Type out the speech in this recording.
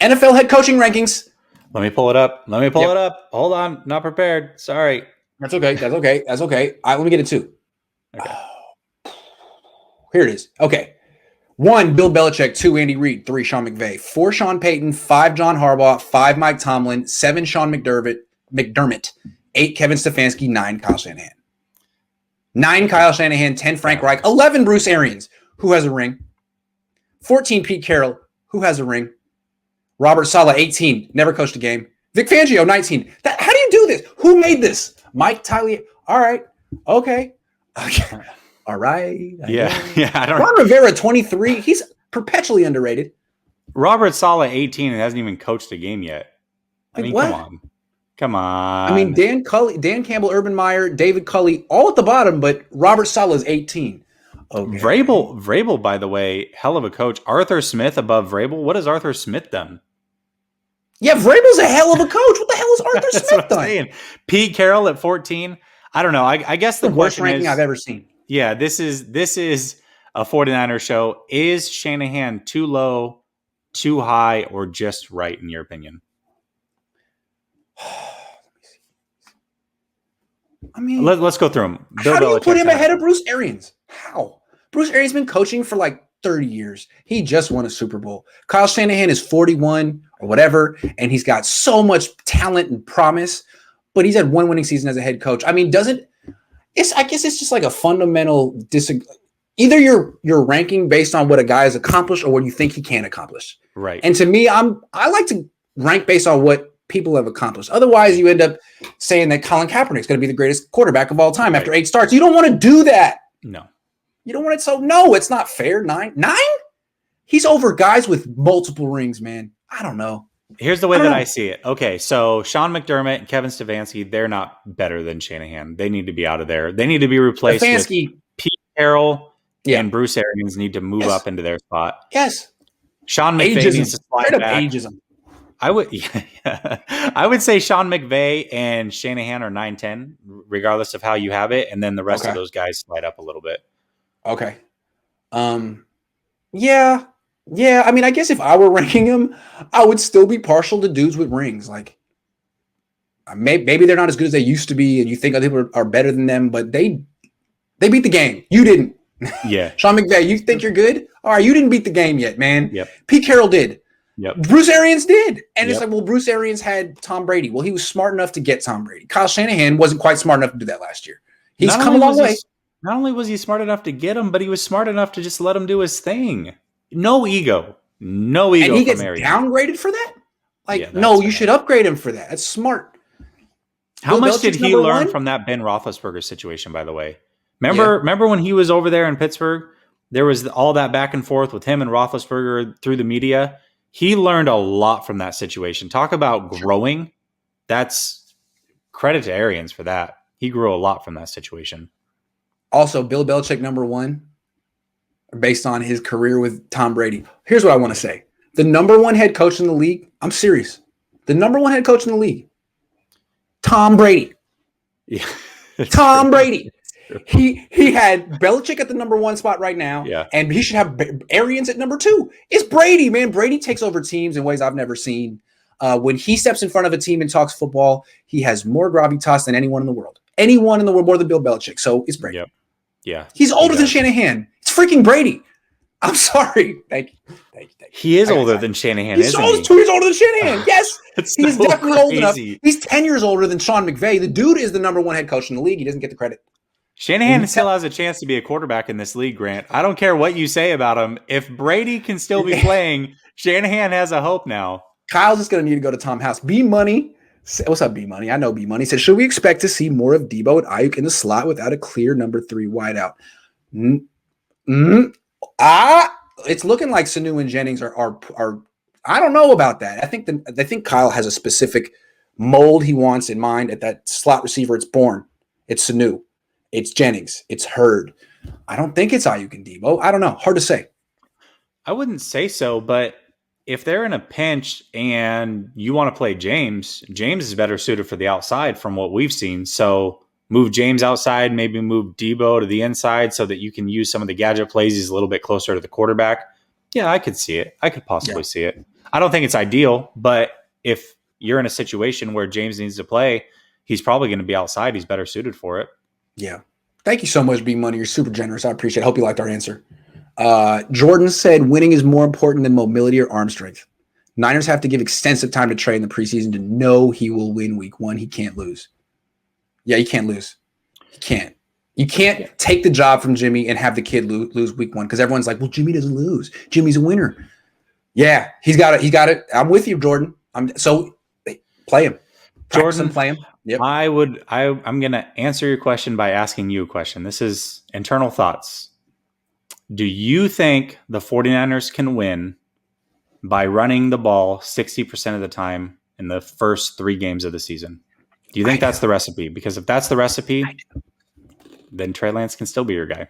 NFL head coaching rankings. Let me pull it up. Hold on. Not prepared. Sorry. That's okay. All right, let me get it too. Okay. Here it is. Okay. 1, Bill Belichick. 2, Andy Reid. 3, Sean McVay. 4, Sean Payton. 5, John Harbaugh. 5, Mike Tomlin. 7, Sean McDermott. 8, Kevin Stefanski. 9, Kyle Shanahan. 9, Kyle Shanahan. 10, Frank Reich. 11, Bruce Arians, who has a ring. 14, Pete Carroll, who has a ring. Robert Saleh, 18, never coached a game. Vic Fangio, 19. How do you do this? Who made this? Mike Tyler. All right. Okay. All right. Yeah. Ron Rivera, 23. He's perpetually underrated. Robert Saleh, 18, and hasn't even coached a game yet. I mean, what? Come on. I mean, Dan Campbell, Urban Meyer, David Culley, all at the bottom, but Robert Saleh is 18. Okay. Vrabel, by the way, hell of a coach. Arthur Smith above Vrabel. What has Arthur Smith done? Yeah, Vrabel's a hell of a coach. What the hell has Arthur Smith done? Saying. Pete Carroll at 14. I don't know. I guess the worst ranking I've ever seen. Yeah, this is a 49er show. Is Shanahan too low, too high, or just right in your opinion? I mean, let's go through them. How do you put him ahead of Bruce Arians? How? Bruce Arians been coaching for like 30 years. He just won a Super Bowl. Kyle Shanahan is 41 or whatever, and he's got so much talent and promise, but he's had one winning season as a head coach. I mean, I guess it's just like a fundamental disagreement. Either you're ranking based on what a guy has accomplished or what you think he can accomplish. Right. And to me, I like to rank based on what people have accomplished. Otherwise, you end up saying that Colin Kaepernick is going to be the greatest quarterback of all time after 8 starts. You don't want to do that. No. You don't want it. So no, it's not fair. 9? He's over guys with multiple rings, man. I don't know. Here's the way that I see it. Okay, so Sean McDermott and Kevin Stefanski, they're not better than Shanahan. They need to be out of there. They need to be replaced with Pete Carroll and Bruce Arians need to move up into their spot. Yes. Sean McVay needs to slide back. Ageism. I would say Sean McVay and Shanahan are 9-10, regardless of how you have it, and then the rest of those guys slide up a little bit. Okay. Yeah. I mean, I guess if I were ranking them, I would still be partial to dudes with rings. Like, maybe they're not as good as they used to be, and you think other people are better than them, but they beat the game. You didn't. Yeah. Sean McVay, you think you're good? All right, you didn't beat the game yet, man. Yep. Pete Carroll did. Yep. Bruce Arians did. And it's like, well, Bruce Arians had Tom Brady. Well, he was smart enough to get Tom Brady. Kyle Shanahan wasn't quite smart enough to do that last year. He's come a long way. Not only was he smart enough to get him, but he was smart enough to just let him do his thing. No ego. And he gets downgraded for that? Like, no, you should upgrade him for that. That's smart. How much did he learn from that Ben Roethlisberger situation, by the way? Remember when he was over there in Pittsburgh? There was all that back and forth with him and Roethlisberger through the media. He learned a lot from that situation. Talk about growing. That's credit to Arians for that. He grew a lot from that situation. Also, Bill Belichick, number 1, based on his career with Tom Brady. Here's what I want to say. The number 1 head coach in the league, I'm serious. The number 1 head coach in the league, Tom Brady. Yeah, Tom Brady. He had Belichick at the number 1 spot right now, and he should have Arians at number 2. It's Brady, man. Brady takes over teams in ways I've never seen. When he steps in front of a team and talks football, he has more gravitas than anyone in the world. Anyone in the world more than Bill Belichick. So it's Brady. Yep. Yeah. He's older than Shanahan. It's freaking Brady. I'm sorry. Thank you. He is older than Shanahan, He's isn't almost he? 2 years older than Shanahan. Yes. He's so definitely old enough. crazy. He's 10 years older than Sean McVay. The dude is the number 1 head coach in the league. He doesn't get the credit. Shanahan still has a chance to be a quarterback in this league, Grant. I don't care what you say about him. If Brady can still be playing, Shanahan has a hope now. Kyle's just going to need to go to Tom House. B-Money. What's up, B-Money? I know B-Money. Said, should we expect to see more of Debo and Ayuk in the slot without a clear number 3 wideout? It's looking like Sanu and Jennings are I don't know about that. I think Kyle has a specific mold he wants in mind at that slot receiver. It's Bourne. It's Sanu. It's Jennings. It's Hurd. I don't think it's Ayuk and Debo. I don't know. Hard to say. I wouldn't say so, but if they're in a pinch and you want to play James is better suited for the outside from what we've seen. So move James outside, maybe move Debo to the inside so that you can use some of the gadget plays. He's a little bit closer to the quarterback. Yeah, I could see it. I could possibly see it. I don't think it's ideal, but if you're in a situation where James needs to play, he's probably going to be outside. He's better suited for it. Yeah. Thank you so much, B Money. You're super generous. I appreciate it. I hope you liked our answer. Jordan said winning is more important than mobility or arm strength. Niners have to give extensive time to train in the preseason to know he will win week 1. He can't lose. Yeah, he can't lose. He can't. You can't take the job from Jimmy and have the kid lose week 1 because everyone's like, well, Jimmy doesn't lose. Jimmy's a winner. Yeah, he's got it. He got it. I'm with you, Jordan. So play him. Jordan, play him. Yep. I'm going to answer your question by asking you a question. This is internal thoughts. Do you think the 49ers can win by running the ball 60% of the time in the first 3 games of the season? Do you think that's the recipe? Because if that's the recipe, then Trey Lance can still be your guy.